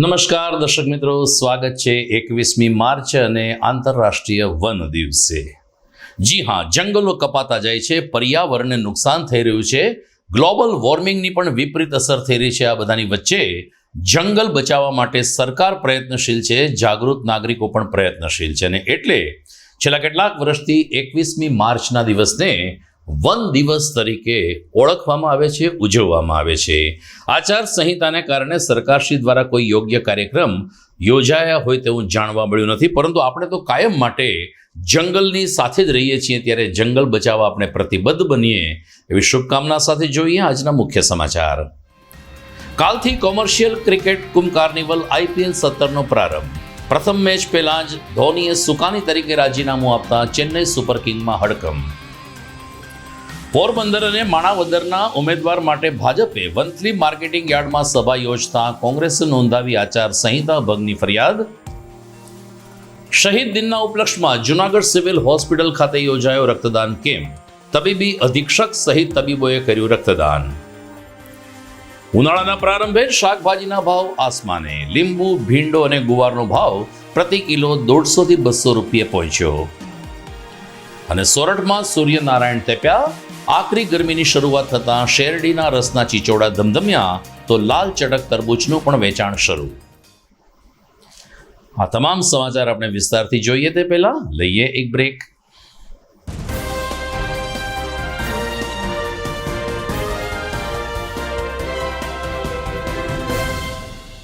નમસ્કાર દર્શક મિત્રો, સ્વાગત છે 21મી માર્ચ અને આંતરરાષ્ટ્રીય વન દિવસે। જી હા, જંગલો કપાતા જાય છે, પર્યાવરણને નુકસાન થઈ રહ્યું છે, ગ્લોબલ વોર્મિંગની પણ વિપરીત અસર થઈ રહી છે। આ બધાની વચ્ચે જંગલ બચાવવા માટે સરકાર પ્રયત્નશીલ છે, જાગૃત નાગરિકો પણ પ્રયત્નશીલ છે અને એટલે છેલ્લા કેટલાક વર્ષથી 21મી માર્ચના દિવસને વન દિવસ તરીકે ઓળખવામાં આવે છે, ઉજવવામાં આવે છે। આચાર સંહિતાને કારણે સરકારશ્રી દ્વારા કોઈ યોગ્ય કાર્યક્રમ યોજાયા હોય તેવું જાણવા મળ્યું નથી, પરંતુ આપણે તો કાયમ માટે જંગલની સાથે જ રહીએ છીએ, ત્યારે જંગલ બચાવવા આપણે પ્રતિબદ્ધ બનીએ એવી શુભકામના સાથે જોઈએ આજના મુખ્ય સમાચાર। કાલથી commercial cricket Kumbh carnival IPL 17નો પ્રારંભ। પ્રથમ મેચ પહેલા જ ધોનીએ સુકાની તરીકે રાજીનામું આપતા ચેન્નઈ સુપર કિંગમાં હડકંપ। પોરબંદર અને માણાવદરના ઉમેદવાર માટે ભાજપે વંથલી માર્કેટિંગ યાર્ડમાં સભા યોજતા કોંગ્રેસે નોંધાવી આચાર સંહિતા ભંગની ફરિયાદ। શહીદ દિનના ઉપલક્ષમાં જૂનાગઢ સિવિલ હોસ્પિટલ ખાતે યોજાયો રક્તદાન કેમ્પ, તબીબી અધિક્ષક સહિત તબીબોએ કર્યું રક્તદાન। ઉનાળાના પ્રારંભે શાકભાજીના ભાવ આસમાને। લીંબુ, ભીંડો અને ગુવારનો ભાવ પ્રતિ કિલો 150 થી 200 રૂપિયે પહોંચ્યો અને સોરઠમાં સૂર્યનારાયણ તેપ્યા। આકરી ગરમીની શરૂઆત થતાં શેરડીના રસના ચીચોડા ધમધમ્યા તો લાલ ચટક તરબૂચનું પણ વેચાણ શરૂ। આ તમામ સમાચાર આપણે વિસ્તારથી જોઈએ તે પહેલા લઈએ એક બ્રેક।